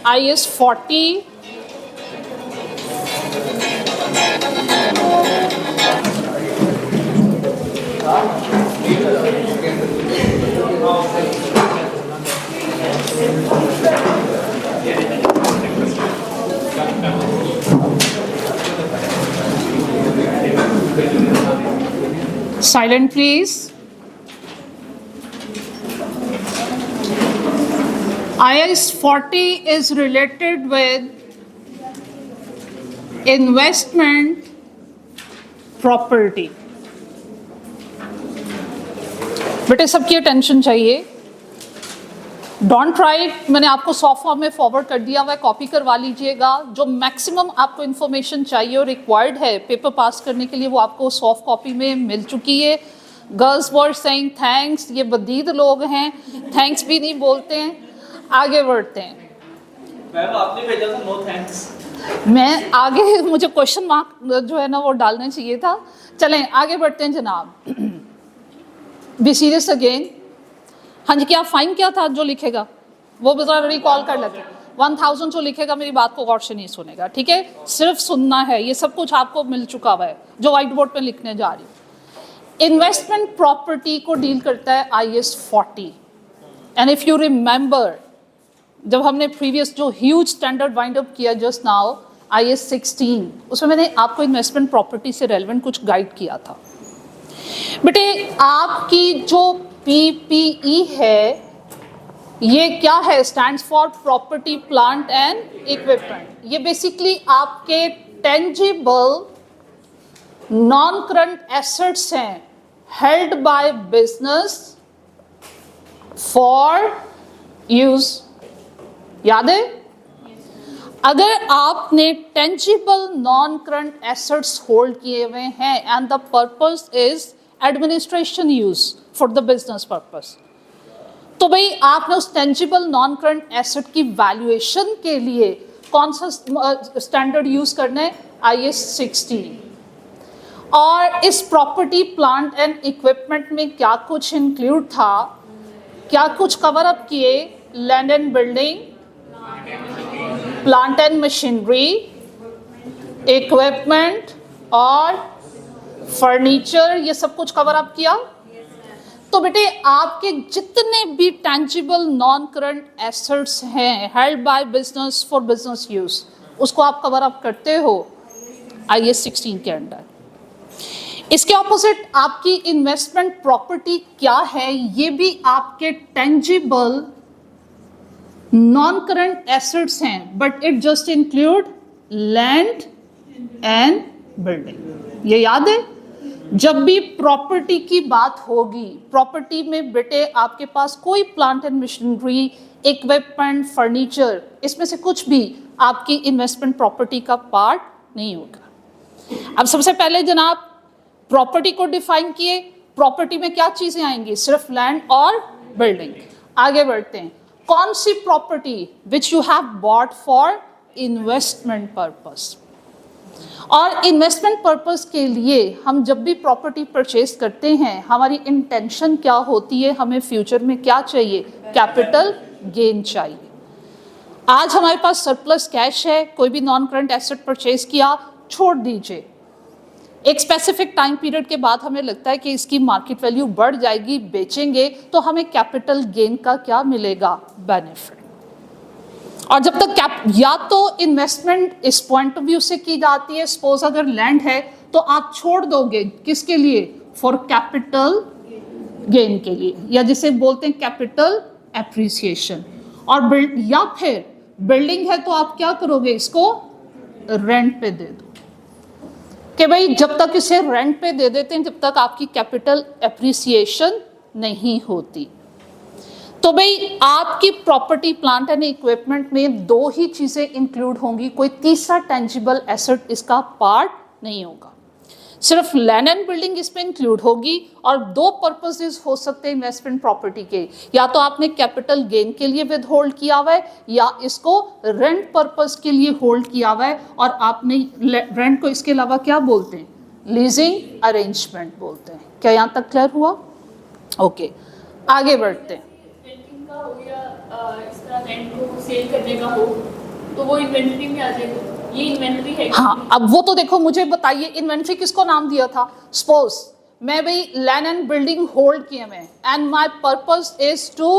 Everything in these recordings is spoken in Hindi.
IS 40, silent please. IS 40 is related with investment property. बेटे सबकी अटेंशन चाहिए, डोंट ट्राई, मैंने आपको सॉफ्ट फॉर्म में फॉरवर्ड कर दिया हुआ है, कॉपी करवा लीजिएगा। जो मैक्सिमम आपको इन्फॉर्मेशन चाहिए और रिक्वायर्ड है पेपर पास करने के लिए वो आपको सॉफ्ट कॉपी में मिल चुकी है। गर्ल्स वर सेइंग थैंक्स, ये बदीद लोग हैं, थैंक्स भी नहीं बोलते हैं। आगे बढ़ते हैं। मैम आपने भेजा था नो थैंक्स। मैं आगे, मुझे क्वेश्चन मार्क जो है ना वो डालना चाहिए था। चलें आगे बढ़ते हैं जनाब। Be serious again. हाँ जी, क्या फाइन क्या था जो लिखेगा वो जरा रिकॉल कर लेते हैं। 1000 जो लिखेगा मेरी बात को गौर से नहीं सुनेगा, ठीक है, सिर्फ सुनना है। ये सब कुछ आपको मिल चुका हुआ है जो व्हाइट बोर्ड पे लिखने जा रही हूँ। इन्वेस्टमेंट प्रॉपर्टी को डील करता है IS 40। And if you remember, जब हमने प्रीवियस जो ह्यूज स्टैंडर्ड वाइंड अप किया जस्ट नाउ IS 16, उसमें मैंने आपको इन्वेस्टमेंट प्रॉपर्टी से रेलेवेंट कुछ गाइड किया था। बेटे आपकी जो PPE है ये क्या है, stands for property plant and equipment. ये बेसिकली आपके टेंजिबल नॉन करंट एसेट्स हैं held by business for use. याद है? अगर आपने tangible non current assets hold किए हुए हैं and the purpose is administration use for the business purpose, तो भाई आपने उस टेंजिबल नॉन करंट एसेट की वैल्यूएशन के लिए कौन सा स्टैंडर्ड यूज करना है? IS 16। और इस प्रॉपर्टी प्लांट एंड इक्विपमेंट में क्या कुछ इंक्लूड था, क्या कुछ कवर अप किए? Land and building, plant and machinery, equipment और फर्नीचर, ये सब कुछ कवर अप किया। तो बेटे आपके जितने भी टेंजिबल नॉन करंट एसेट्स हैं held by business for business use, उसको आप कवर अप करते हो IS 16 के अंडर। इसके ऑपोजिट आपकी इन्वेस्टमेंट प्रॉपर्टी क्या है? ये भी आपके टेंजिबल नॉन करंट एसेट्स हैं, but it just include land and building. ये याद है? जब भी प्रॉपर्टी की बात होगी, प्रॉपर्टी में बेटे आपके पास कोई plant and machinery, equipment, furniture, इसमें से कुछ भी आपकी इन्वेस्टमेंट प्रॉपर्टी का पार्ट नहीं होगा। अब सबसे पहले जनाब प्रॉपर्टी को डिफाइन किए, प्रॉपर्टी में क्या चीजें आएंगी? सिर्फ लैंड और बिल्डिंग। आगे बढ़ते हैं। कौन सी property which you have bought for investment purpose. और इन्वेस्टमेंट पर्पस के लिए हम जब भी प्रॉपर्टी परचेज करते हैं हमारी इंटेंशन क्या होती है? हमें फ्यूचर में क्या चाहिए? कैपिटल गेन चाहिए। आज हमारे पास सरप्लस कैश है, कोई भी नॉन करंट एसेट परचेज किया, छोड़ दीजिए। एक स्पेसिफिक टाइम पीरियड के बाद हमें लगता है कि इसकी मार्केट वैल्यू बढ़ जाएगी, बेचेंगे तो हमें कैपिटल गेन का क्या मिलेगा? बेनिफिट। और जब तक या तो इन्वेस्टमेंट इस पॉइंट ऑफ व्यू से की जाती है, सपोज अगर लैंड है तो आप छोड़ दोगे किसके लिए? फॉर कैपिटल गेन के लिए, या जिसे बोलते हैं कैपिटल एप्रिसिएशन। और या फिर बिल्डिंग है तो आप क्या करोगे? इसको रेंट पे दे दो कि भाई जब तक इसे रेंट पे दे देते हैं जब तक आपकी कैपिटल एप्रिसिएशन नहीं होती। तो भाई आपकी प्रॉपर्टी प्लांट एंड इक्विपमेंट में दो ही चीज़ें इंक्लूड होंगी, कोई तीसरा टेंजिबल एसेट इसका पार्ट नहीं होगा। सिर्फ लैंड एंड बिल्डिंग इसमें इंक्लूड होगी। और दो पर्पसेस हो सकते हैं इन्वेस्टमेंट प्रॉपर्टी के, या तो आपने कैपिटल गेन के लिए विद होल्ड किया हुआ है या इसको रेंट पर्पस के लिए होल्ड किया हुआ है। और आपने रेंट को इसके अलावा क्या बोलते हैं? लीजिंग अरेंजमेंट बोलते हैं। क्या यहाँ तक क्लियर हुआ? ओके, आगे बढ़ते हैं। इस तरह रेंट को सेल करने का हो तो वो इन्वेंट्री में आ जाएगा। ये इन्वेंट्री है। हाँ, अब वो तो देखो मुझे बताइए इन्वेंट्री किसको नाम दिया था। सपोज मैं भाई लैंड एंड बिल्डिंग होल्ड किए मैं and my purpose is to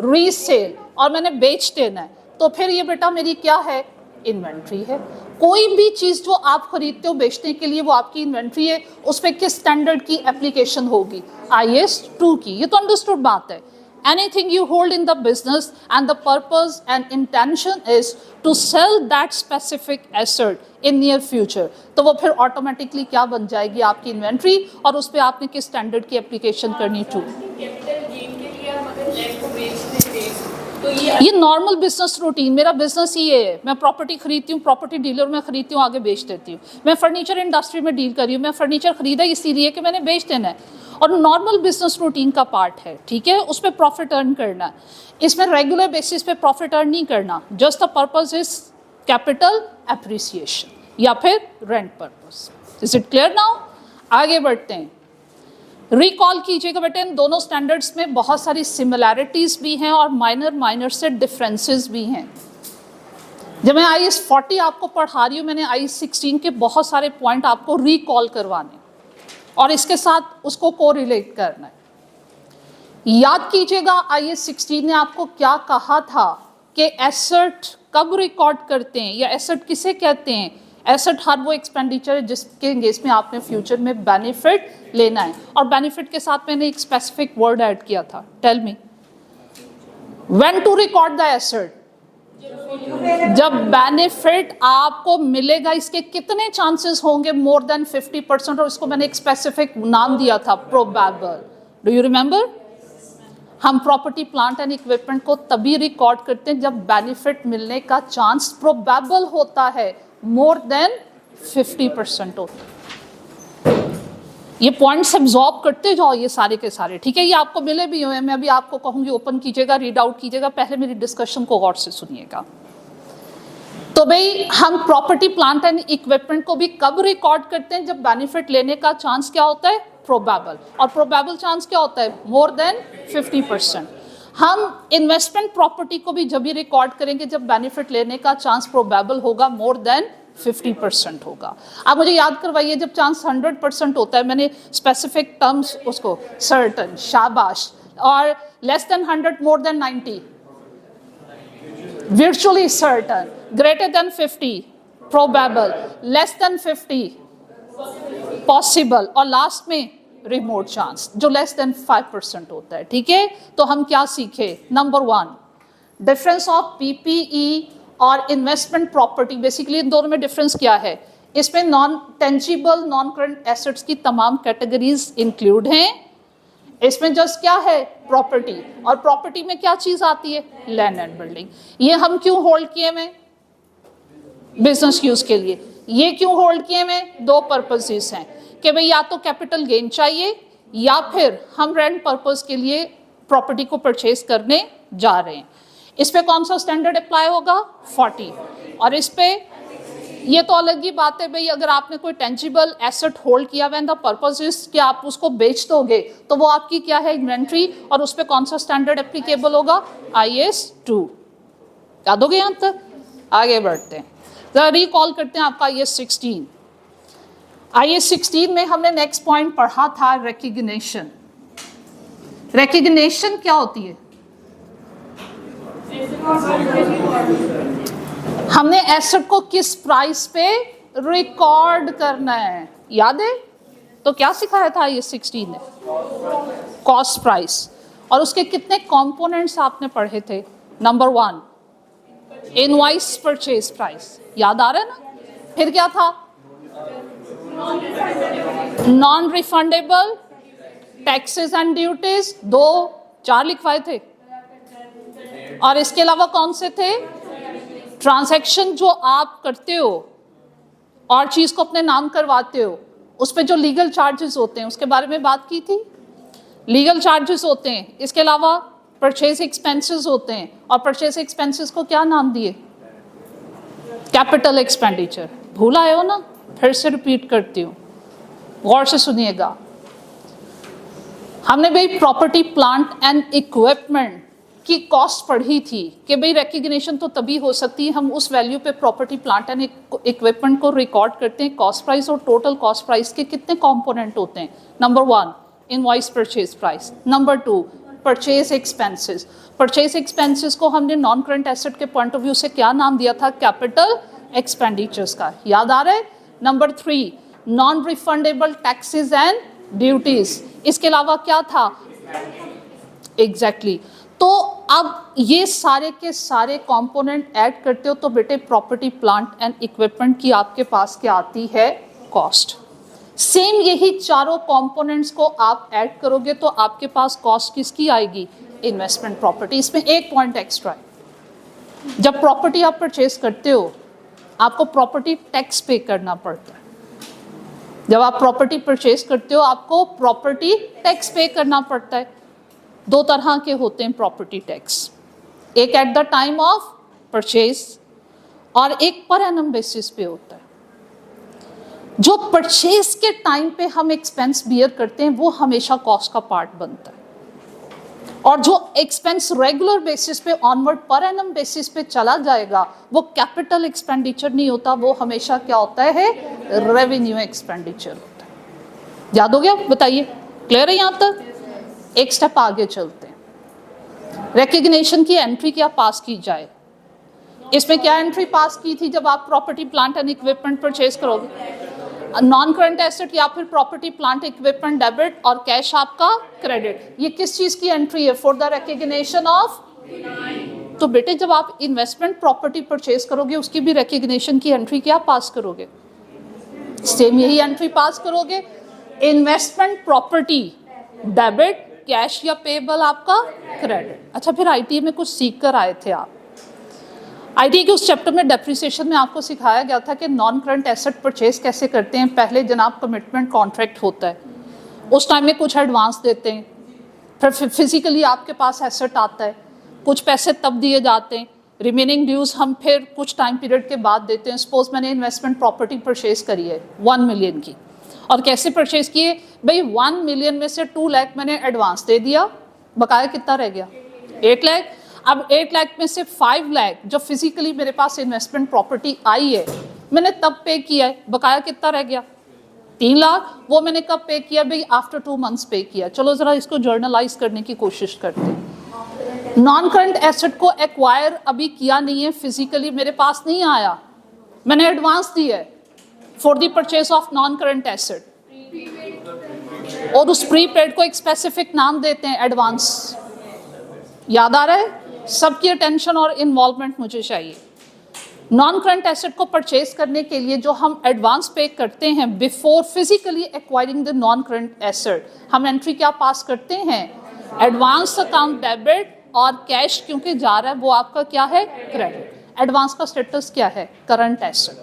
resell और मैंने बेच देना है, तो फिर ये बेटा मेरी क्या है, इन्वेंट्री है। कोई भी चीज़ जो आप खरीदते हो बेचने के लिए वो आपकी इन्वेंट्री है। उस पर किस स्टैंडर्ड की एप्लीकेशन होगी, IAS 2 की। ये तो अंडरस्टूड बात है। Anything you hold in the business and the purpose and intention is to sell that specific asset in near future, तो वो फिर ऑटोमेटिकली क्या बन जाएगी, आपकी इन्वेंट्री, और उस पर आपने किस स्टैंडर्ड की एप्लीकेशन करनी टू। कैपिटल गेन के लिए हम अगर लैंड को बेचते थे तो ये नॉर्मल बिजनेस रूटीन, मेरा बिजनेस ही ये है। मैं प्रॉपर्टी खरीदती हूँ, प्रॉपर्टी डीलर में खरीदती हूँ, आगे बेच देती हूँ। मैं फर्नीचर इंडस्ट्री में डील कर रही हूँ, मैं फर्नीचर खरीदा इसीलिए कि मैंने बेच देना है, और नॉर्मल बिजनेस रूटीन का पार्ट है, ठीक है। उस पर प्रॉफिट अर्न करना है, इसमें रेगुलर बेसिस पे प्रॉफिट अर्न नहीं करना। Just the purpose is capital appreciation या फिर rent purpose. Is it clear now? आगे बढ़ते हैं। रिकॉल कीजिएगा बेटे, इन दोनों स्टैंडर्ड्स में बहुत सारी सिमिलैरिटीज भी हैं और माइनर से डिफरेंसेस भी हैं। जब मैं IAS 40 आपको पढ़ा रही हूँ, मैंने IAS 16 के बहुत सारे पॉइंट आपको रिकॉल करवाने और इसके साथ उसको कोरिलेट करना है। याद कीजिएगा IAS 16 ने आपको क्या कहा था कि एसेट कब रिकॉर्ड करते हैं या एसेट किसे कहते हैं। एसेट हर वो एक्सपेंडिचर है जिसके केस में आपने फ्यूचर में बेनिफिट लेना है, और बेनिफिट के साथ मैंने एक स्पेसिफिक वर्ड ऐड किया था। Tell me when to record the asset. जब बेनिफिट आपको मिलेगा, इसके कितने चांसेस होंगे, मोर देन 50%, और इसको मैंने एक स्पेसिफिक नाम दिया था, प्रोबेबल। Do you remember? हम प्रॉपर्टी प्लांट एंड इक्विपमेंट को तभी रिकॉर्ड करते हैं जब बेनिफिट मिलने का चांस प्रोबेबल होता है, मोर देन 50% होता है। ये पॉइंट्स एब्जॉर्ब करते जाओ ये सारे के सारे, ठीक है। ये आपको मिले भी हुए हैं, मैं अभी आपको कहूंगी ओपन कीजिएगा, रीड आउट कीजिएगा, पहले मेरी डिस्कशन को गौर से सुनिएगा। तो भाई हम प्रॉपर्टी प्लांट एंड इक्विपमेंट को भी कब रिकॉर्ड करते हैं, जब बेनिफिट लेने का चांस क्या होता है, प्रोबेबल, और प्रोबेबल चांस क्या होता है, मोर देन 50%। हम इन्वेस्टमेंट प्रॉपर्टी को भी जब भी रिकॉर्ड करेंगे जब बेनिफिट लेने का चांस प्रोबेबल होगा, मोर देन 50% होगा। आप मुझे याद करवाइए, जब चांस 100% होता है, मैंने स्पेसिफिक टर्म्स उसको, सर्टन, शाबाश, और less than 100, more than 90, virtually certain, greater than 50, probable, less than 50, possible, और लास्ट में रिमोट चांस जो लेस देन 5% होता है, ठीक है। तो हम क्या सीखे, नंबर 1 डिफरेंस ऑफ PPE और इन्वेस्टमेंट प्रॉपर्टी। बेसिकली इन दोनों में डिफरेंस क्या है, इसमें non tangible non current assets की तमाम कैटेगरीज इंक्लूड हैं, इसमें जस्ट क्या है, प्रॉपर्टी, और प्रॉपर्टी में क्या चीज आती है, लैंड एंड बिल्डिंग। ये हम क्यों होल्ड किए में, बिजनेस यूज के लिए। ये क्यों होल्ड किए में, दो पर्पसेस हैं कि भाई या तो कैपिटल गेन चाहिए या फिर हम रेंट पर्पस के लिए प्रॉपर्टी को परचेज करने जा रहे हैं। इस पे कौन सा स्टैंडर्ड अप्लाई होगा, 40, और इस पे ये तो अलग ही बात है भाई, अगर आपने कोई टेंजिबल एसेट होल्ड किया हुआ है, द पर्पस इज कि आप उसको बेच दोगे, तो वो आपकी क्या है, इन्वेंट्री, और उस पे कौन सा स्टैंडर्ड एप्लीकेबल होगा, IAS 2। याद हो गया यहाँ तक? आगे बढ़ते हैं, जरा रिकॉल करते हैं आपका IAS 16। IAS 16 में हमने नेक्स्ट पॉइंट पढ़ा था, रिकग्निशन। रिकग्निशन क्या होती है, हमने एसेट को किस प्राइस पे रिकॉर्ड करना है, याद है? तो क्या सिखाया था IAS 16 ने, कॉस्ट प्राइस, और उसके कितने कंपोनेंट्स आपने पढ़े थे। नंबर 1 इनवॉइस परचेज प्राइस, याद आ रहा है ना। फिर क्या था, non refundable taxes and duties, 4 लिखवाए थे, और इसके अलावा कौन से थे, ट्रांजैक्शन जो आप करते हो और चीज को अपने नाम करवाते हो, उस पे जो लीगल चार्जेस होते हैं उसके बारे में बात की थी। लीगल चार्जेस होते हैं, इसके अलावा परचेज एक्सपेंसेस होते हैं, और परचेज एक्सपेंसेस को क्या नाम दिए, कैपिटल एक्सपेंडिचर। भूल आए हो ना, फिर से रिपीट करती हूँ, गौर से सुनिएगा। हमने भाई प्रॉपर्टी प्लांट एंड इक्विपमेंट की कॉस्ट पढ़ी थी कि भाई रिकग्निशन तो तभी हो सकती है हम उस वैल्यू पे प्रॉपर्टी प्लांट एंड इक्विपमेंट को रिकॉर्ड करते हैं। कॉस्ट प्राइस और टोटल कॉस्ट प्राइस के कितने कंपोनेंट होते हैं? Number 1 invoice purchase price, number 2 purchase expenses. Purchase expenses को हमने नॉन करंट एसेट के पॉइंट ऑफ व्यू से क्या नाम दिया था? कैपिटल एक्सपेंडिचर्स का, याद आ रहा है? Number 3 non refundable taxes and duties. इसके अलावा क्या था? एग्जैक्टली तो अब ये सारे के सारे कंपोनेंट ऐड करते हो तो बेटे प्रॉपर्टी प्लांट एंड इक्विपमेंट की आपके पास क्या आती है? कॉस्ट। सेम यही चारों कंपोनेंट्स को आप ऐड करोगे तो आपके पास कॉस्ट किसकी आएगी? Investment property. इसमें एक पॉइंट एक्स्ट्रा है, जब प्रॉपर्टी आप परचेज करते हो आपको प्रॉपर्टी टैक्स पे करना पड़ता है। जब आप प्रॉपर्टी परचेज करते हो आपको प्रॉपर्टी टैक्स पे करना पड़ता है। दो तरह के होते हैं प्रॉपर्टी टैक्स, एक at the time of purchase और एक पर एनम बेसिस पे होता है। जो परचेज के टाइम पे हम एक्सपेंस बियर करते हैं वो हमेशा कॉस्ट का पार्ट बनता है, और जो एक्सपेंस रेगुलर बेसिस पे ऑनवर्ड पर एनम बेसिस पे चला जाएगा वो कैपिटल एक्सपेंडिचर नहीं होता, वो हमेशा क्या होता है? रेवेन्यू एक्सपेंडिचर होता है। याद हो गया? बताइए, क्लियर है यहाँ तक? एक स्टेप आगे चलते हैं। रिकग्निशन की एंट्री क्या पास की जाए? इसमें क्या एंट्री पास की थी जब आप property plant and equipment purchase करोगे? नॉन करंट एसेट या फिर प्रॉपर्टी प्लांट इक्विपमेंट डेबिट और कैश आपका क्रेडिट। ये किस चीज की एंट्री है? For the recognition of. तो बेटे जब आप इन्वेस्टमेंट प्रॉपर्टी परचेज करोगे उसकी भी रिकग्निशन की एंट्री क्या पास करोगे? सेम यही एंट्री पास करोगे। इन्वेस्टमेंट प्रॉपर्टी डेबिट, कैश या पेबल आपका क्रेडिट। अच्छा, फिर आईटीए में कुछ सीख कर आए थे आप। आईटीए के उस चैप्टर में डेप्रिसिएशन में आपको सिखाया गया था कि नॉन करंट एसेट परचेज कैसे करते हैं। पहले जनाब कमिटमेंट कॉन्ट्रैक्ट होता है, उस टाइम में कुछ एडवांस देते हैं, फिर फिजिकली आपके पास एसेट आता है, कुछ पैसे तब दिए जाते हैं, रिमेनिंग ड्यूज हम फिर कुछ टाइम पीरियड के बाद देते हैं। सपोज मैंने इन्वेस्टमेंट प्रॉपर्टी परचेज करी है 1 मिलियन की, और कैसे परचेज किए भाई? 1 मिलियन में से 2 लाख मैंने एडवांस दे दिया, बकाया कितना रह गया? 8 लाख। अब 8 लाख में से 5 लाख जो फिजिकली मेरे पास इन्वेस्टमेंट प्रॉपर्टी आई है मैंने तब पे किया है, बकाया कितना रह गया? 3 लाख। वो मैंने कब पे किया भाई? आफ्टर 2 मंथ्स पे किया। चलो जरा इसको जर्नलाइज करने की कोशिश करते हैं। नॉन करंट एसेट को एक्वायर अभी किया नहीं है, फिजिकली मेरे पास नहीं आया, मैंने एडवांस दिया है for the purchase of non current asset, और उस प्रीपेड को एक स्पेसिफिक नाम देते हैं एडवांस। याद आ रहा है? सबकी अटेंशन और इन्वॉल्वमेंट मुझे चाहिए। नॉन करंट एसेट को परचेज करने के लिए जो हम एडवांस पे करते हैं before physically acquiring the non current asset, हम एंट्री क्या पास करते हैं? एडवांस अकाउंट डेबिट, और कैश क्योंकि जा रहा है वो आपका क्या है? क्रेडिट। एडवांस का स्टेटस क्या है? करंट एसेट,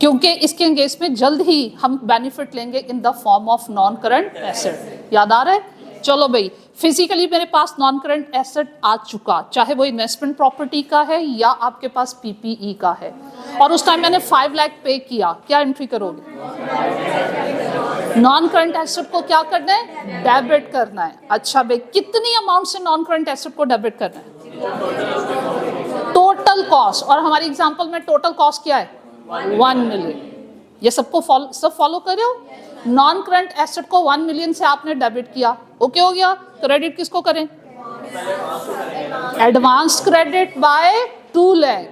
क्योंकि इसके एंगेज में जल्द ही हम बेनिफिट लेंगे in the form of non current asset. याद आ रहा है? चलो भाई, फिजिकली मेरे पास नॉन करंट एसेट आ चुका, चाहे वो इन्वेस्टमेंट प्रॉपर्टी का है या आपके पास पीपीई का है, और उस टाइम मैंने 5 लाख पे किया, क्या एंट्री करोगे? नॉन करंट एसेट को क्या करना है? डेबिट करना है। अच्छा भाई, कितनी अमाउंट से नॉन करंट एसेट को डेबिट करना है? टोटल कॉस्ट, और हमारी एग्जांपल में टोटल कॉस्ट क्या है? 1 मिलियन। ये सबको सब फॉलो कर रहे हो? नॉन करंट एसेट को 1 मिलियन से आपने डेबिट किया, ओके हो गया। क्रेडिट किसको करें? Advance credit by 2 lakh,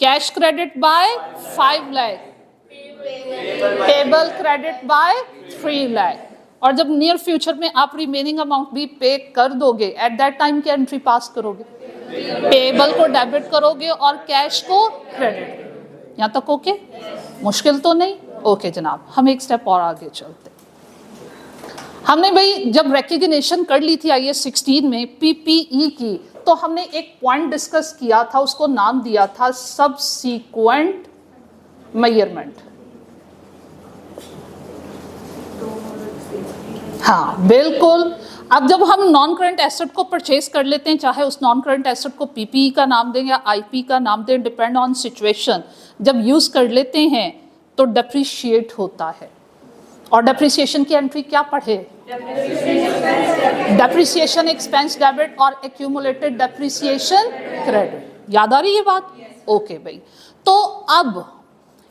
cash credit by 5 lakh, payable credit by 3 lakh. और जब नियर फ्यूचर में आप रिमेनिंग अमाउंट भी पे कर दोगे, एट दैट टाइम क्या एंट्री पास करोगे? पेबल को डेबिट करोगे और कैश को क्रेडिट। यहाँ तक ओके? मुश्किल तो नहीं? ओके जनाब, हम एक स्टेप और आगे चलते। हमने भाई जब रिकग्निशन कर ली थी IAS 16 में पीपीई की, तो हमने एक पॉइंट डिस्कस किया था, उसको नाम दिया था सबसीक्वेंट मेजरमेंट। हाँ बिल्कुल। अब जब हम नॉन करंट एसेट को परचेज कर लेते हैं, चाहे उस नॉन करंट एसेट को पीपीई का नाम दें या आईपी का नाम दें, डिपेंड ऑन सिचुएशन, जब यूज कर लेते हैं तो डेप्रिशिएट होता है। और डेप्रिसिएशन की एंट्री क्या पढ़े? डेप्रिसिएशन एक्सपेंस डेबिट और एक्यूमुलेटेड डेप्रिसिएशन क्रेडिट। याद आ रही है बात? ओके भाई, तो अब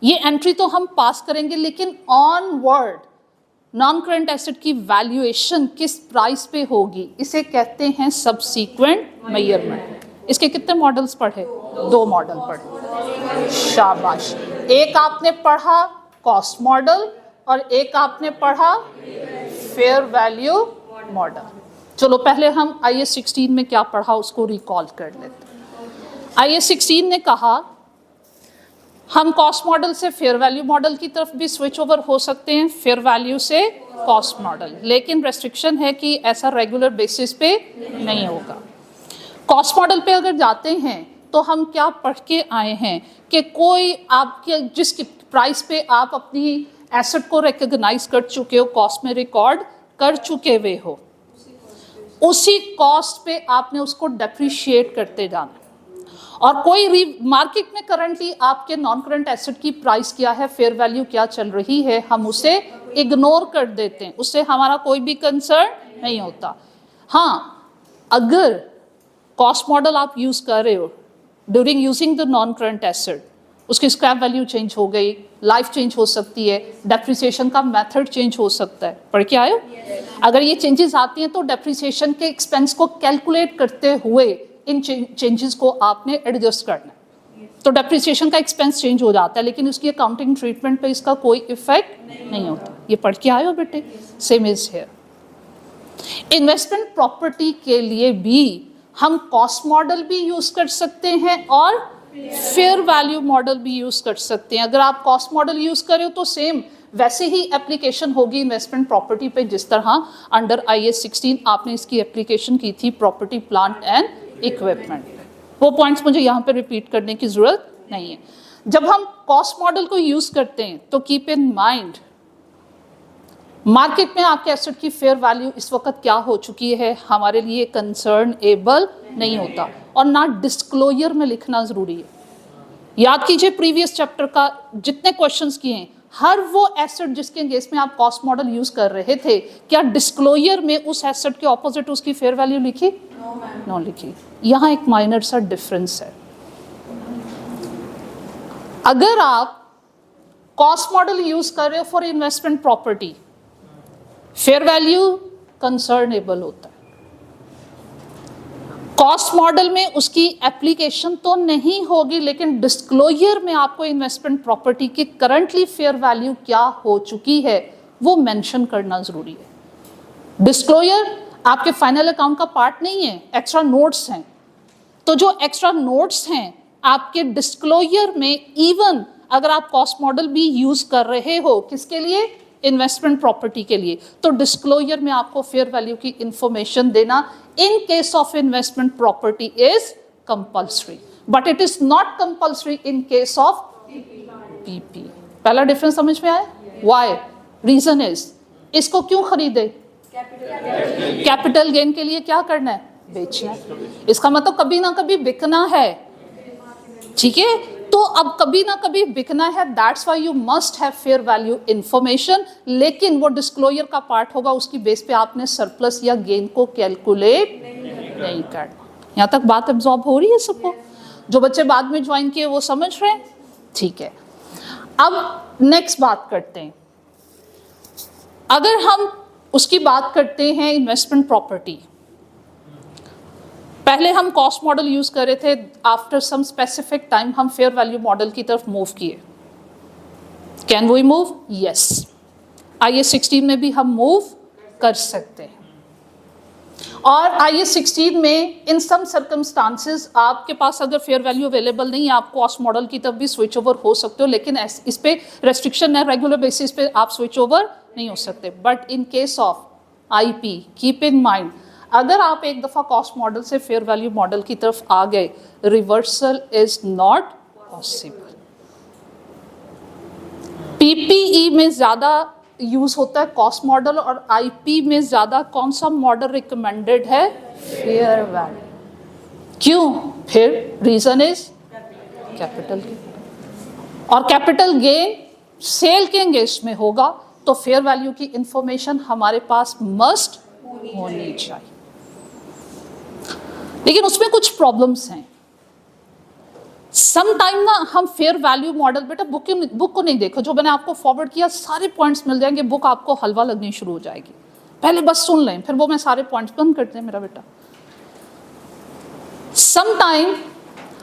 ये एंट्री तो हम पास करेंगे, लेकिन ऑनवर्ड नॉन करंट एसेट की वैल्यूएशन किस प्राइस पे होगी, इसे कहते हैं सबसीक्वेंट मेजरमेंट। इसके कितने मॉडल्स पढ़े? 2 मॉडल पढ़े। शाबाश। एक आपने पढ़ा कॉस्ट मॉडल और एक आपने पढ़ा फेयर वैल्यू मॉडल। चलो पहले हम IAS 16 में क्या पढ़ा उसको रिकॉल कर लेते हैं। IAS 16 ने कहा हम कॉस्ट मॉडल से फेयर वैल्यू मॉडल की तरफ भी स्विच ओवर हो सकते हैं, फेयर वैल्यू से कॉस्ट मॉडल, लेकिन रेस्ट्रिक्शन है कि ऐसा रेगुलर बेसिस पे नहीं होगा। कॉस्ट मॉडल पे अगर जाते हैं तो हम क्या पढ़ के आए हैं कि कोई आपके जिस प्राइस पे आप अपनी एसेट को रिकॉग्नाइज कर चुके हो, कॉस्ट में रिकॉर्ड कर चुके हुए हो, उसी कॉस्ट पे आपने उसको डेप्रिशिएट करते जाना। और कोई मार्केट में करंटली आपके नॉन करंट एसेट की प्राइस क्या है, फेयर वैल्यू क्या चल रही है, हम उसे इग्नोर कर देते हैं, उससे हमारा कोई भी कंसर्न नहीं होता। हाँ, अगर कॉस्ट मॉडल आप यूज कर रहे हो during using the non current asset, उसकी स्क्रैप वैल्यू चेंज हो गई, लाइफ चेंज हो सकती है, डेप्रिसिएशन का मेथड चेंज हो सकता है, पढ़ के आए हो? अगर ये चेंजेस आती हैं तो डेप्रिसिएशन के एक्सपेंस को कैलकुलेट करते हुए इन चेंजेस को आपने एडजस्ट करना है। तो डेप्रिसिएशन का एक्सपेंस चेंज हो जाता है, लेकिन उसकी अकाउंटिंग ट्रीटमेंट पे इसका कोई इफेक्ट नहीं होता। ये पढ़ के आए हो बेटे? Same is here. Investment property के लिए भी हम कॉस्ट मॉडल भी यूज कर सकते हैं और फेयर वैल्यू मॉडल भी यूज कर सकते हैं। अगर आप कॉस्ट मॉडल यूज कर रहे हो तो सेम वैसे ही एप्लीकेशन होगी इन्वेस्टमेंट प्रॉपर्टी पे, जिस तरह अंडर IAS 16 आपने इसकी एप्लीकेशन की थी प्रॉपर्टी प्लांट एंड इक्विपमेंट। वो पॉइंट्स मुझे यहाँ पे रिपीट करने की जरूरत नहीं है। जब हम कॉस्ट मॉडल को यूज करते हैं तो कीप इन माइंड मार्केट में आपके एसेट की फेयर वैल्यू इस वक्त क्या हो चुकी है, हमारे लिए कंसर्नेबल नहीं होता, और ना डिस्क्लोजर में लिखना जरूरी है। याद कीजिए प्रीवियस चैप्टर का जितने क्वेश्चंस किए हैं, हर वो एसेट जिसके अगेंस्ट में आप कॉस्ट मॉडल यूज कर रहे थे, क्या डिस्क्लोजर में उस एसेट के ऑपोजिट उसकी फेयर वैल्यू लिखी? नो लिखी। यहाँ एक माइनर सा डिफरेंस है। अगर आप कॉस्ट मॉडल यूज कर रहे हो for investment property, fair value कंसर्नेबल होता है। कॉस्ट मॉडल में उसकी एप्लीकेशन तो नहीं होगी, लेकिन डिस्क्लोजर में आपको इन्वेस्टमेंट प्रॉपर्टी की करंटली फेयर वैल्यू क्या हो चुकी है वो मेंशन करना जरूरी है। डिस्क्लोजर आपके फाइनल अकाउंट का पार्ट नहीं है, एक्स्ट्रा नोट्स हैं। तो जो एक्स्ट्रा नोट्स हैं आपके डिस्क्लोजर में, इवन अगर आप कॉस्ट मॉडल भी यूज कर रहे हो, किसके लिए? इन्वेस्टमेंट प्रॉपर्टी के लिए, तो डिस्क्लोजर में आपको फेयर वैल्यू की इंफॉर्मेशन देना in case of investment property is compulsory, but it is not compulsory in case of PP. पहला डिफरेंस समझ में आया? व्हाई? रीजन इज, इसको क्यों खरीदे? कैपिटल गेन के लिए क्या करना है? बेचना है। इसका मतलब कभी ना कभी बिकना है, ठीक है? तो अब कभी ना कभी बिकना है, that's why you must have fair value information, लेकिन वो डिस्क्लोजर का पार्ट होगा, उसकी बेस पे आपने सरप्लस या गेन को कैलकुलेट नहीं करना। यहाँ तक बात एब्जॉर्ब हो रही है सबको? जो बच्चे बाद में ज्वाइन किए वो समझ रहे हैं? ठीक है। अब नेक्स्ट बात करते हैं। अगर हम उसकी बात करते हैं इन्वेस्टमेंट प्रॉपर्टी, पहले हम कॉस्ट मॉडल यूज कर रहे थे, आफ्टर सम स्पेसिफिक टाइम हम फेयर वैल्यू मॉडल की तरफ मूव किए। Can we move? Yes. IAS 16 में भी हम मूव कर सकते हैं। और IAS 16 में इन सम सर्कमस्टांसेस आपके पास अगर फेयर वैल्यू अवेलेबल नहीं है, आप कॉस्ट मॉडल की तरफ भी स्विच ओवर हो सकते हो, लेकिन इस पे रेस्ट्रिक्शन है, रेगुलर बेसिस पे आप स्विच ओवर नहीं हो सकते। But in case of IP, keep in mind, अगर आप एक दफ़ा कॉस्ट मॉडल से फेयर वैल्यू मॉडल की तरफ आ गए, reversal is not possible. PPE में ज़्यादा यूज होता है कॉस्ट मॉडल, और IP में ज़्यादा कौन सा मॉडल रिकमेंडेड है? Fair value. क्यों? फिर रीज़न इज कैपिटल गेन, और कैपिटल गेन सेल के अगेंस्ट में होगा, तो फेयर वैल्यू की इंफॉर्मेशन हमारे पास मस्ट होनी चाहिए। लेकिन उसमें कुछ प्रॉब्लम्स हैं। सम टाइम ना हम फेयर वैल्यू मॉडल, बेटा बुक को नहीं देखो, जो मैंने आपको फॉरवर्ड किया सारे पॉइंट्स मिल जाएंगे, बुक आपको हलवा लगनी शुरू हो जाएगी। पहले बस सुन लें, फिर वो मैं सारे पॉइंट्स बंद करते हैं मेरा बेटा। सम टाइम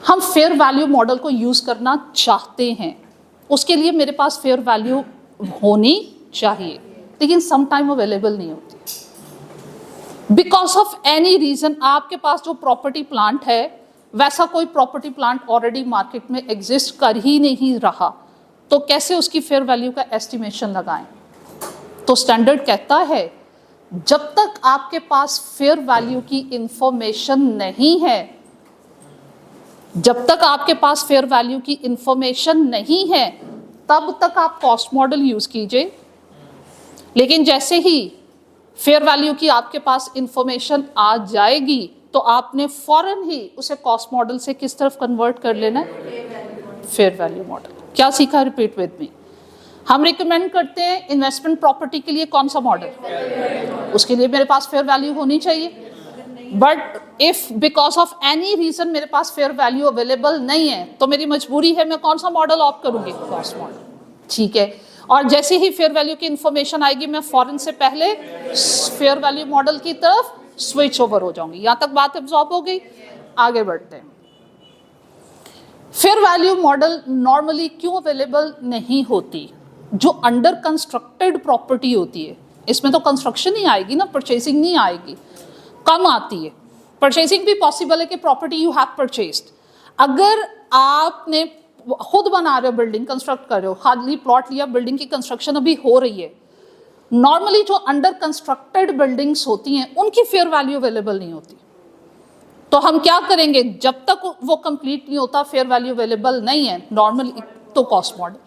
हम फेयर वैल्यू मॉडल को यूज करना चाहते हैं, उसके लिए मेरे पास फेयर वैल्यू होनी चाहिए, लेकिन सम टाइम अवेलेबल नहीं होती बिकॉज ऑफ एनी रीजन। आपके पास जो प्रॉपर्टी प्लांट है वैसा कोई प्रॉपर्टी प्लांट ऑलरेडी मार्केट में एग्जिस्ट कर ही नहीं रहा, तो कैसे उसकी फेयर वैल्यू का एस्टिमेशन लगाएं? तो स्टैंडर्ड कहता है जब तक आपके पास फेयर वैल्यू की इंफॉर्मेशन नहीं है, जब तक आपके पास फेयर वैल्यू की इंफॉर्मेशन नहीं है तब तक आप कॉस्ट मॉडल यूज कीजिए। लेकिन जैसे ही फेयर वैल्यू की आपके पास इंफॉर्मेशन आ जाएगी तो आपने फौरन ही उसे कॉस्ट मॉडल से किस तरफ कन्वर्ट कर लेना है? Fair value model. क्या सीखा? Repeat with me. हम रिकमेंड करते हैं इन्वेस्टमेंट प्रॉपर्टी के लिए कौन सा मॉडल? उसके लिए मेरे पास फेयर वैल्यू होनी चाहिए। But if because of any reason मेरे पास फेयर वैल्यू अवेलेबल नहीं है तो मेरी मजबूरी है, मैं कौन सा मॉडल ऑप्ट करूंगी? Cost model. ठीक है। और जैसे ही फेयर वैल्यू की इंफॉर्मेशन आएगी मैं फॉरन से पहले फेयर वैल्यू मॉडल की तरफ स्विच ओवर हो जाऊंगी। यहां तक बात एब्जॉर्ब हो गई? आगे बढ़ते हैं। फेयर वैल्यू मॉडल नॉर्मली क्यों अवेलेबल नहीं होती? जो अंडर कंस्ट्रक्टेड प्रॉपर्टी होती है, इसमें तो कंस्ट्रक्शन ही आएगी ना, परचेसिंग नहीं आएगी, कम आती है। परचेसिंग भी पॉसिबल है कि प्रॉपर्टी यू हैव परचेस्ड। अगर आपने खुद बना रहे हो, बिल्डिंग कंस्ट्रक्ट कर रहे हो, खाली प्लॉट लिया, बिल्डिंग की कंस्ट्रक्शन अभी हो रही है, नॉर्मली जो अंडर कंस्ट्रक्टेड बिल्डिंग्स होती हैं उनकी फेयर वैल्यू अवेलेबल नहीं होती। तो हम क्या करेंगे? जब तक वो कंप्लीट नहीं होता, फेयर वैल्यू अवेलेबल नहीं है नॉर्मली, तो कॉस्ट मॉडल।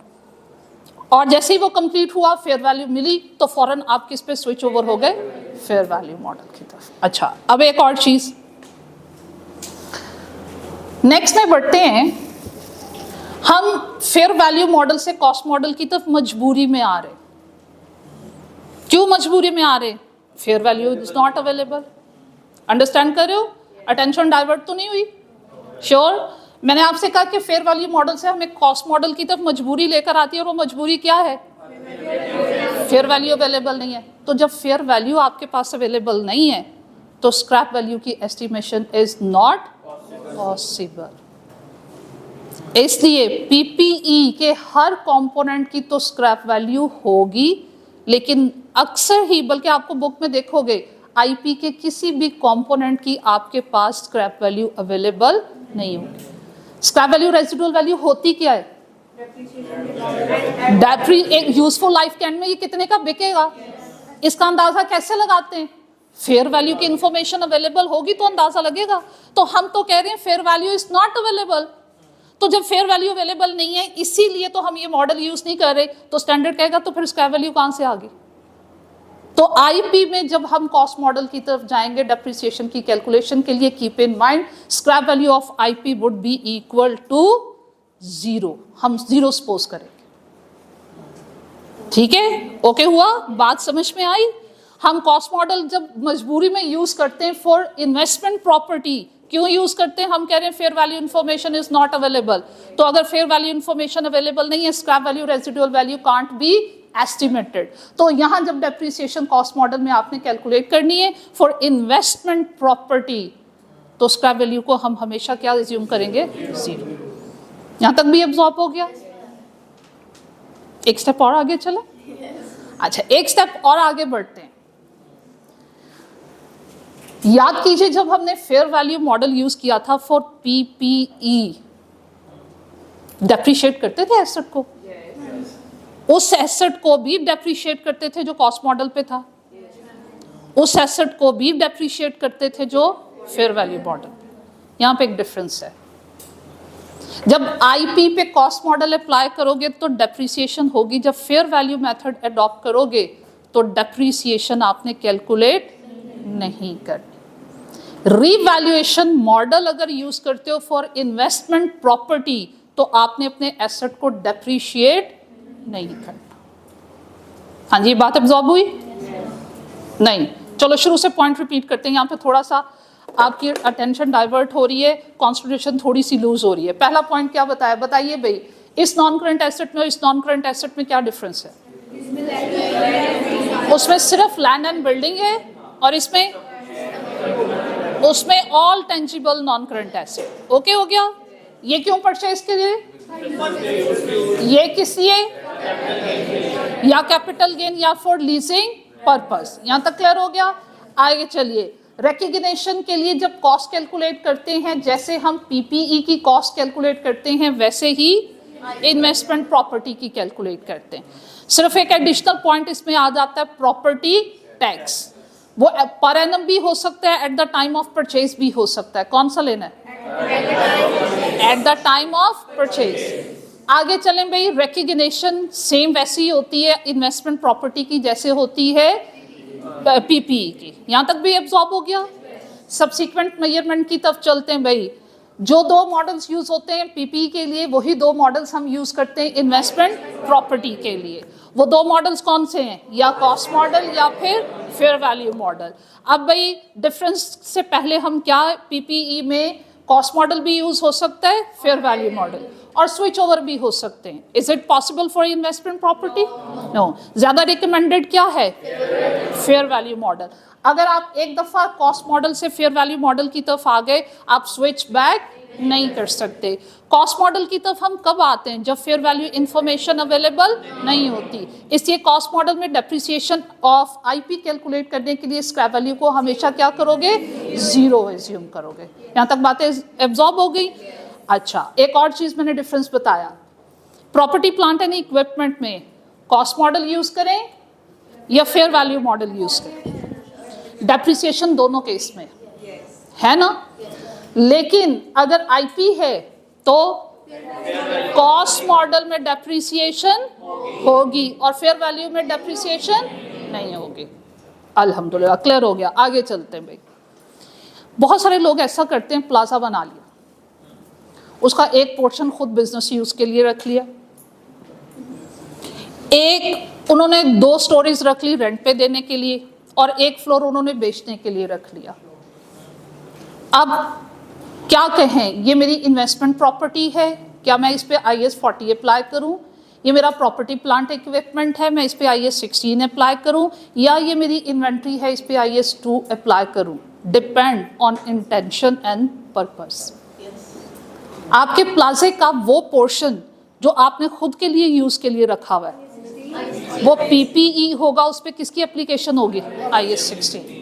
और जैसे ही वो कंप्लीट हुआ, फेयर वैल्यू मिली, तो फौरन आप किस पे स्विच ओवर हो गए? फेयर वैल्यू मॉडल की तरफ। अच्छा, अब एक और चीज नेक्स्ट में बढ़ते हैं। हम फेयर वैल्यू मॉडल से कॉस्ट मॉडल की तरफ मजबूरी में आ रहे। क्यों मजबूरी में आ रहे? Fair value is not available. Understand कर रहे हो? अटेंशन डाइवर्ट तो नहीं हुई? श्योर? मैंने आपसे कहा कि फेयर वैल्यू मॉडल से हमें कॉस्ट मॉडल की तरफ मजबूरी लेकर आती है, और वो मजबूरी क्या है? फेयर वैल्यू अवेलेबल नहीं है। तो जब फेयर वैल्यू आपके पास अवेलेबल नहीं है तो स्क्रैप वैल्यू की एस्टिमेशन इज नॉट पॉसिबल। इसलिए पीपीई के हर कंपोनेंट की तो स्क्रैप वैल्यू होगी, लेकिन अक्सर ही, बल्कि आपको बुक में देखोगे, आईपी के किसी भी कंपोनेंट की आपके पास स्क्रैप वैल्यू अवेलेबल नहीं होगी। स्क्रैप वैल्यू रेजिडुअल वैल्यू होती क्या है? एक यूजफुल लाइफ के एंड में ये कितने का बिकेगा, इसका अंदाजा कैसे लगाते हैं? फेयर वैल्यू की इंफॉर्मेशन अवेलेबल होगी तो अंदाजा लगेगा। तो हम तो कह रहे हैं fair value is not available. तो जब फेयर वैल्यू अवेलेबल नहीं है, इसीलिए तो हम ये मॉडल यूज नहीं कर रहे, तो स्टैंडर्ड कहेगा तो फिर स्क्रैप वैल्यू कहां से आ गई? तो आईपी में जब हम कॉस्ट मॉडल की तरफ जाएंगे डेप्रिसिएशन की कैलकुलेशन के लिए, keep in mind scrap value of IP would be equal to 0। हम 0 सपोज करेंगे। ठीक है? ओके हुआ? बात समझ में आई? हम कॉस्ट मॉडल जब मजबूरी में यूज करते हैं फॉर इन्वेस्टमेंट प्रॉपर्टी, क्यों यूज करते हैं? हम कह रहे हैं fair value information is not available. तो अगर फेयर वैल्यू इन्फॉर्मेशन अवेलेबल नहीं है, scrap value residual value can't be estimated. तो यहां जब डेप्रिसिएशन कॉस्ट मॉडल में आपने कैलकुलेट करनी है फॉर इन्वेस्टमेंट प्रॉपर्टी, तो स्क्रैप वैल्यू को हम हमेशा क्या रिज्यूम करेंगे? 0। यहां तक भी एब्जॉर्ब हो गया? एक स्टेप और आगे चले। अच्छा, एक स्टेप और आगे बढ़ते हैं। याद कीजिए, जब हमने फेयर वैल्यू मॉडल यूज किया था फॉर पीपीई, डेप्रिशिएट करते थे एसेट को, उस एसेट को भी डेप्रिशिएट करते थे जो कॉस्ट मॉडल पे था, उस एसेट को भी डेप्रिशिएट करते थे जो फेयर वैल्यू मॉडल पे। यहां पे एक डिफरेंस है। जब आईपी पे कॉस्ट मॉडल अप्लाई करोगे तो डेप्रिसिएशन होगी, जब फेयर वैल्यू मेथड अडॉप्ट करोगे तो डेप्रिसिएशन आपने कैलकुलेट नहीं करनी। रीवैल्यूएशन मॉडल अगर यूज करते हो फॉर इन्वेस्टमेंट प्रॉपर्टी तो आपने अपने एसेट को डेप्रिशिएट नहीं करना। हाँ जी, बात एब्जॉर्ब हुई? नहीं। चलो शुरू से पॉइंट रिपीट करते हैं, यहाँ पे थोड़ा सा आपकी अटेंशन डाइवर्ट हो रही है, कॉन्सेंट्रेशन थोड़ी सी लूज हो रही है। पहला पॉइंट क्या बताया, बताइए भाई, इस नॉन करंट एसेट में और इस नॉन करंट एसेट में क्या डिफरेंस है? उसमें सिर्फ लैंड एंड बिल्डिंग है और इसमें उसमें all tangible non current asset. Okay हो गया? ये क्यों परचेज के लिए? ये किस लिए? या कैपिटल गेन या फॉर लीजिंग पर्पस। यहां तक क्लियर हो गया? आगे चलिए, रिकग्निशन के लिए जब कॉस्ट कैलकुलेट करते हैं, जैसे हम पीपीई की कॉस्ट कैलकुलेट करते हैं वैसे ही इन्वेस्टमेंट प्रॉपर्टी की कैलकुलेट करते हैं। सिर्फ एक एडिशनल पॉइंट इसमें आ जाता है, प्रॉपर्टी टैक्स। वो पर एनम भी हो सकता है, at the time of purchase भी हो सकता है। कौन सा लेना है? At the time of purchase. आगे चलें भाई, रिकग्निशन सेम वैसी ही होती है इन्वेस्टमेंट प्रॉपर्टी की जैसे होती है पीपीई की। यहां तक भी एब्जॉर्ब हो गया? सब्सिक्वेंट मेजरमेंट की तरफ चलते हैं भाई। जो दो मॉडल्स यूज होते हैं पीपीई के लिए, वही दो मॉडल्स हम यूज करते हैं इन्वेस्टमेंट प्रॉपर्टी के लिए। वो दो मॉडल्स कौन से हैं? या कॉस्ट मॉडल या फिर फेयर वैल्यू मॉडल। अब भाई डिफरेंस से पहले हम क्या, पीपीई में कॉस्ट मॉडल भी यूज हो सकता है, फेयर वैल्यू मॉडल, और स्विच ओवर भी हो सकते हैं। Is it possible for investment property? No. ज्यादा रिकमेंडेड क्या है? Fair value model. अगर आप एक दफा कॉस्ट मॉडल से फेयर वैल्यू मॉडल की तरफ आ गए, आप स्विच बैक नहीं कर सकते। कॉस्ट मॉडल की तरफ हम कब आते हैं? जब फेयर वैल्यू इंफॉर्मेशन अवेलेबल नहीं होती। इसलिए कॉस्ट मॉडल में डेप्रिसिएशन ऑफ आईपी कैलकुलेट करने के लिए स्क्रैप वैल्यू को हमेशा क्या करोगे? जीरो एज्यूम करोगे। यहां तक बातें एब्जॉर्ब हो गई? अच्छा, एक और चीज मैंने डिफरेंस बताया, प्रॉपर्टी प्लांट एंड इक्विपमेंट में कॉस्ट मॉडल यूज करें या फेयर वैल्यू मॉडल यूज करें? डेप्रिसिएशन दोनों केस में है ना, लेकिन अगर आईपी है तो कॉस्ट मॉडल में डेप्रिसिएशन होगी और फेयर वैल्यू में डेप्रिसिएशन नहीं होगी। अल्हम्दुलिल्लाह क्लियर हो गया। आगे चलते हैं भाई। बहुत सारे लोग ऐसा करते हैं, प्लाजा बना लिया, उसका एक पोर्शन खुद बिजनेस यूज के लिए रख लिया, एक उन्होंने 2 स्टोरीज रख ली रेंट पे देने के लिए, और एक फ्लोर उन्होंने बेचने के लिए रख लिया। अब क्या कहें, ये मेरी इन्वेस्टमेंट प्रॉपर्टी है, क्या मैं इस पे IAS 40 अप्लाई करूं? ये मेरा प्रॉपर्टी प्लांट इक्विपमेंट है, मैं इस पे IAS 16 अप्लाई करूं, या ये मेरी इन्वेंट्री है, इस पे IAS 2 अप्लाई करूं? Depend on intention and purpose. आपके प्लाजे का वो पोर्शन जो आपने खुद के लिए यूज के लिए रखा हुआ है, वो पीपीई होगा, उस पर किसकी एप्लीकेशन होगी? IAS 16।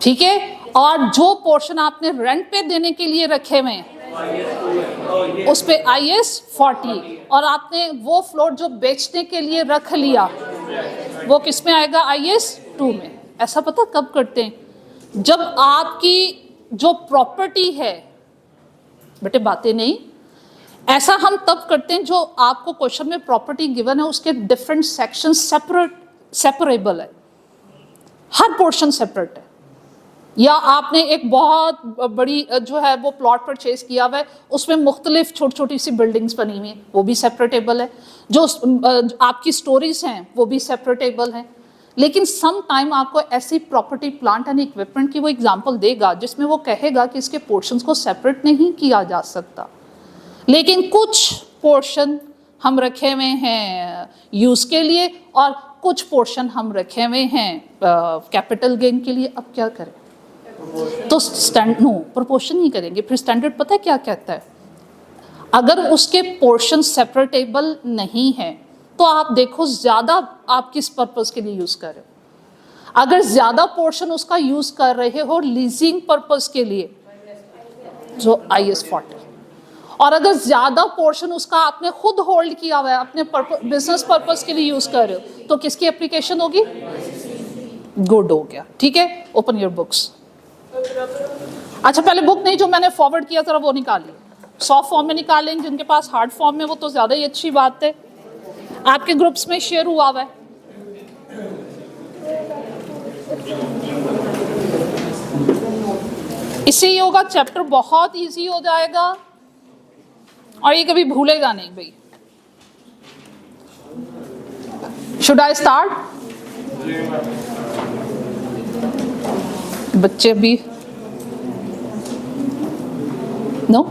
ठीक है। और जो पोर्शन आपने रेंट पे देने के लिए रखे हुए हैं उस पे IAS 40, और आपने वो फ्लोर जो बेचने के लिए रख लिया वो किस में आएगा? IAS 2 में। ऐसा पता कब करते हैं? जब आपकी जो प्रॉपर्टी है, बेटे बातें नहीं, ऐसा हम तब करते हैं जो आपको क्वेश्चन में प्रॉपर्टी गिवन है उसके डिफरेंट सेक्शन सेपरेबल है, हर पोर्शन सेपरेट है। या आपने एक बहुत बड़ी जो है वो प्लॉट परचेज किया हुआ है, उसमें मुख्तलिफ छोटी छोटी सी बिल्डिंग्स बनी हुई हैं, वो भी सेपरेटेबल है। जो आपकी स्टोरीज हैं वो भी सेपरेटेबल हैं। लेकिन सम टाइम आपको ऐसी प्रॉपर्टी प्लांट एंड इक्विपमेंट की वो एग्जांपल देगा जिसमें वो कहेगा कि इसके पोर्शंस को सेपरेट नहीं किया जा सकता, लेकिन कुछ पोर्शन हम रखे हुए हैं यूज़ के लिए और कुछ पोर्शन हम रखे हुए हैं कैपिटल गेन के लिए। अब क्या करें? तो नो प्रोपोर्शन नहीं करेंगे। फिर स्टैंडर्ड पता है क्या कहता है? अगर उसके पोर्शन सेपरेटेबल नहीं है तो आप देखो ज़्यादा आप किस पर्पस के लिए यूज़ कर रहे हो। अगर ज़्यादा पोर्शन उसका यूज़ कर रहे हो लीजिंग पर्पस के लिए, जो IAS 40, और अगर ज़्यादा पोर्शन उसका आपने खुद होल्ड किया हुआ है, अपने बिजनेस पर्पस के लिए यूज़ कर रहे हो, तो किसकी एप्लीकेशन होगी? गुड हो गया। ठीक है, ओपन योर बुक्स। अच्छा, पहले बुक नहीं, जो मैंने फॉरवर्ड किया जरा वो निकालिए। सॉफ्ट फॉर्म में निकालेंगे, जिनके पास हार्ड फॉर्म में वो तो ज़्यादा ही अच्छी बात है। आपके ग्रुप्स में शेयर हुआ हुआ है। इससे ये होगा चैप्टर बहुत इजी हो जाएगा और ये कभी भूलेगा नहीं भाई। Should I start? बच्चे अभी नो